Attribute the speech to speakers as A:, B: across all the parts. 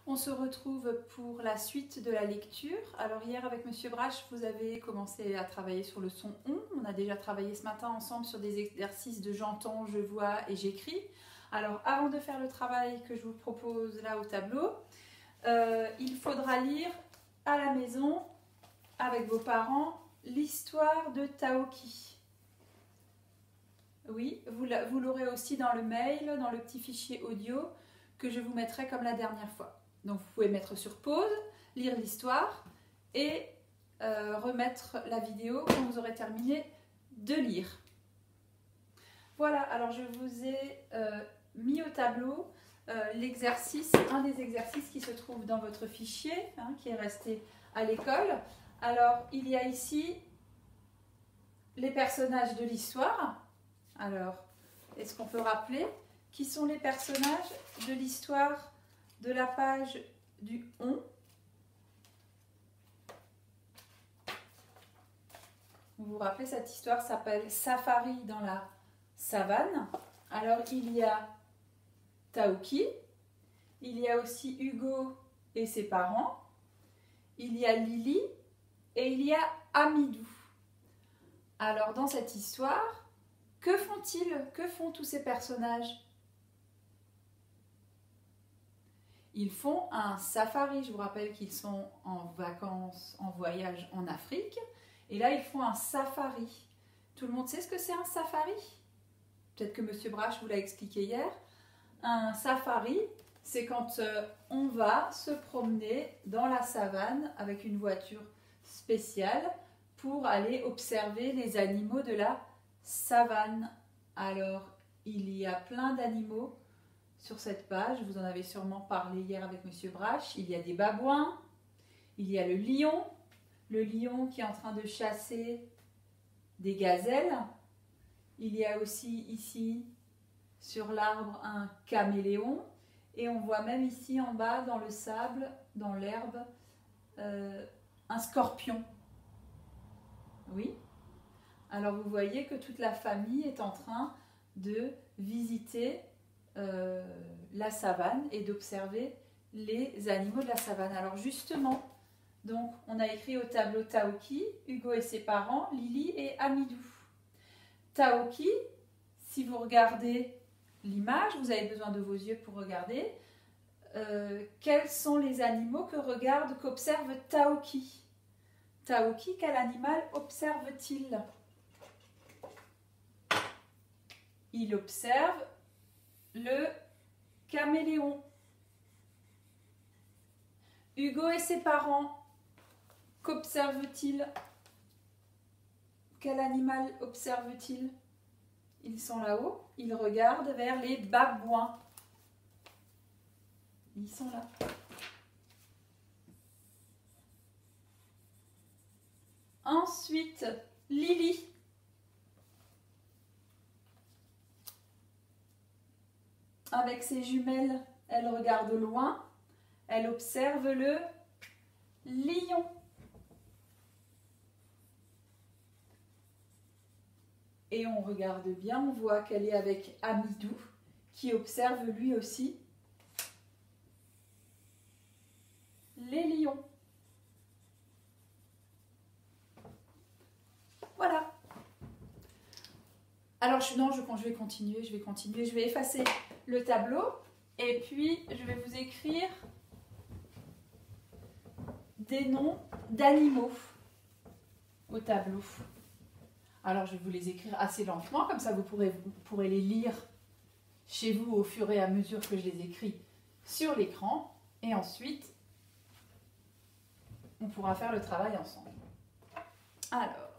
A: On se retrouve pour la suite de la lecture. Alors hier avec Monsieur Brache, vous avez commencé à travailler sur le son on. On a déjà travaillé ce matin ensemble sur des exercices de j'entends, je vois et j'écris. Alors avant de faire le travail que je vous propose là au tableau, il faudra lire à la maison avec vos parents l'histoire de Taoki. Oui, vous l'aurez aussi dans le mail, dans le petit fichier audio que je vous mettrai comme la dernière fois. Donc vous pouvez mettre sur pause, lire l'histoire et remettre la vidéo quand vous aurez terminé de lire. Voilà, alors je vous ai mis au tableau l'exercice, un des exercices qui se trouve dans votre fichier, qui est resté à l'école. Alors il y a ici les personnages de l'histoire. Alors, est-ce qu'on peut rappeler qui sont les personnages de l'histoire de la page du on? Vous vous rappelez, cette histoire s'appelle Safari dans la savane. Alors, il y a Taoki, il y a aussi Hugo et ses parents, il y a Lily et il y a Amidou. Alors, dans cette histoire, que font-ils? Que font tous ces personnages? Ils font un safari. Je vous rappelle qu'ils sont en vacances, en voyage en Afrique. Et là, ils font un safari. Tout le monde sait ce que c'est un safari? Peut-être que Monsieur Brache vous l'a expliqué hier. Un safari, c'est quand on va se promener dans la savane avec une voiture spéciale pour aller observer les animaux de la savane. Alors, il y a plein d'animaux sur cette page. Vous en avez sûrement parlé hier avec Monsieur Brache. Il y a des babouins, il y a le lion qui est en train de chasser des gazelles. Il y a aussi ici sur l'arbre un caméléon et on voit même ici en bas dans le sable, dans l'herbe, un scorpion. Oui. Alors vous voyez que toute la famille est en train de visiter la savane et d'observer les animaux de la savane. Alors justement, donc on a écrit au tableau Taoki, Hugo et ses parents, Lily et Amidou. Taoki, si vous regardez l'image, vous avez besoin de vos yeux pour regarder, quels sont les animaux qu'observe Taoki? Taoki, quel animal observe-t-il? Il observe le caméléon. Hugo et ses parents, qu'observent-ils? Quel animal observent-ils? Ils sont là-haut, ils regardent vers les babouins. Ils sont là. Ensuite, Lily. Avec ses jumelles, elle regarde loin, elle observe le lion. Et on regarde bien, on voit qu'elle est avec Amidou, qui observe lui aussi les lions. Voilà. Alors, je vais continuer, je vais effacer le tableau et puis je vais vous écrire des noms d'animaux au tableau. Alors, je vais vous les écrire assez lentement, comme ça vous pourrez les lire chez vous au fur et à mesure que je les écris sur l'écran. Et ensuite, on pourra faire le travail ensemble. Alors,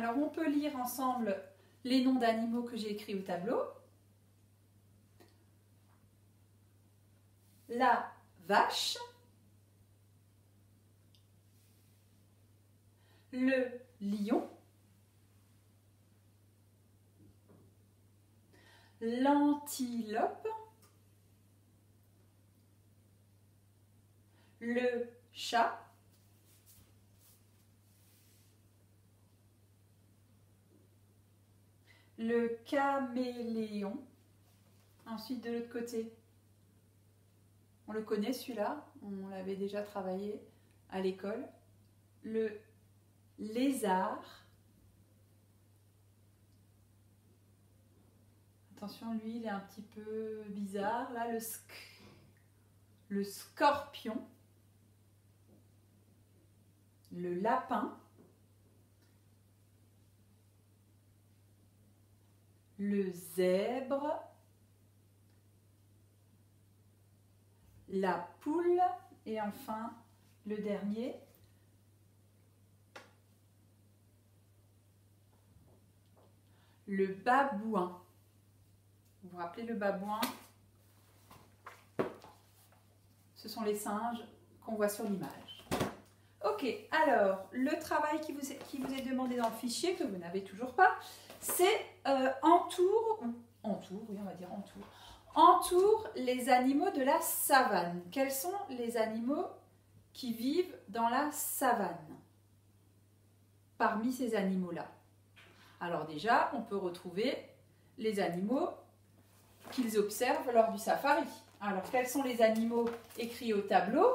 A: Alors on peut lire ensemble les noms d'animaux que j'ai écrits au tableau. La vache, le lion, l'antilope, le chat, le caméléon. Ensuite de l'autre côté, on le connaît celui-là, on l'avait déjà travaillé à l'école, le lézard. Attention, lui, il est un petit peu bizarre. Là, le scorpion, le lapin, le zèbre, la poule et enfin le dernier, le babouin. Vous vous rappelez le babouin? Ce sont les singes qu'on voit sur l'image. Ok, alors le travail qui vous est demandé dans le fichier, que vous n'avez toujours pas, c'est entoure les animaux de la savane. Quels sont les animaux qui vivent dans la savane parmi ces animaux-là? Alors déjà, on peut retrouver les animaux qu'ils observent lors du safari. Alors, quels sont les animaux écrits au tableau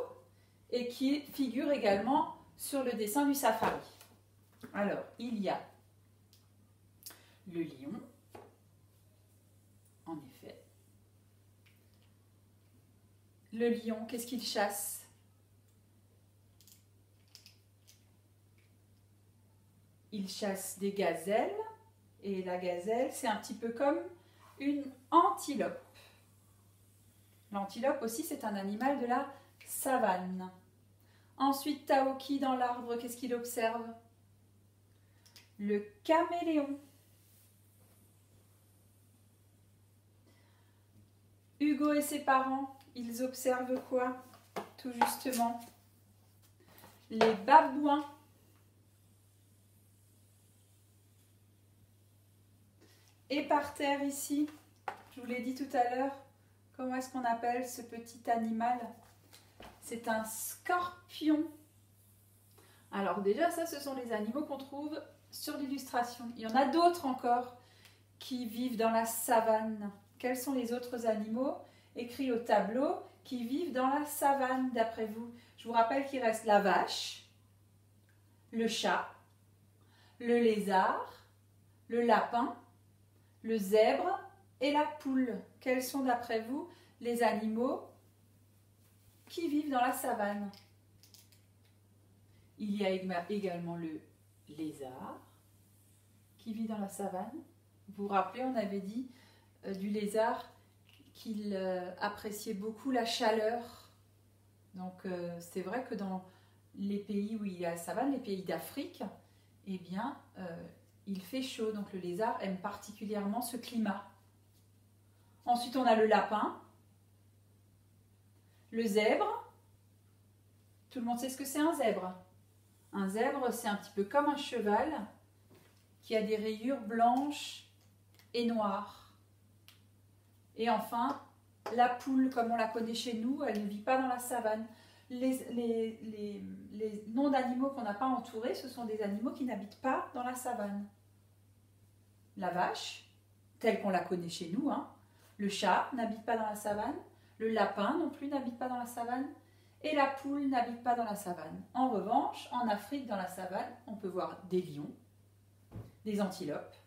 A: et qui figurent également sur le dessin du safari? Alors, il y a le lion, en effet. Le lion, qu'est-ce qu'il chasse? Il chasse des gazelles, et la gazelle, c'est un petit peu comme une antilope. L'antilope aussi, c'est un animal de la savane. Ensuite, Taoki dans l'arbre, qu'est-ce qu'il observe? Le caméléon. Hugo et ses parents, ils observent quoi? Tout justement, les babouins. Et par terre ici, je vous l'ai dit tout à l'heure, comment est-ce qu'on appelle ce petit animal? C'est un scorpion. Alors déjà, ça, ce sont les animaux qu'on trouve sur l'illustration. Il y en a d'autres encore qui vivent dans la savane. Quels sont les autres animaux écrits au tableau qui vivent dans la savane, d'après vous? Je vous rappelle qu'il reste la vache, le chat, le lézard, le lapin, le zèbre et la poule. Quels sont, d'après vous, les animaux qui vivent dans la savane? Il y a également le lézard qui vit dans la savane. Vous vous rappelez, on avait dit du lézard qu'il appréciait beaucoup la chaleur. Donc c'est vrai que dans les pays où il y a la savane, les pays d'Afrique, eh bien, il fait chaud. Donc le lézard aime particulièrement ce climat. Ensuite, on a le lapin, le zèbre. Tout le monde sait ce que c'est un zèbre. Un zèbre, c'est un petit peu comme un cheval qui a des rayures blanches et noires. Et enfin, la poule, comme on la connaît chez nous, elle ne vit pas dans la savane. Les noms d'animaux qu'on n'a pas entourés, ce sont des animaux qui n'habitent pas dans la savane. La vache, telle qu'on la connaît chez nous, hein. Le chat n'habite pas dans la savane. Le lapin non plus n'habite pas dans la savane. Et la poule n'habite pas dans la savane. En revanche, en Afrique, dans la savane, on peut voir des lions, des antilopes,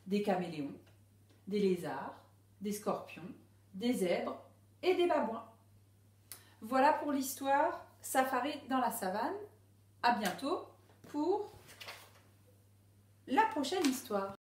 A: des caméléons, des lézards, des scorpions, des zèbres et des babouins. Voilà pour l'histoire Safari dans la savane. À bientôt pour la prochaine histoire.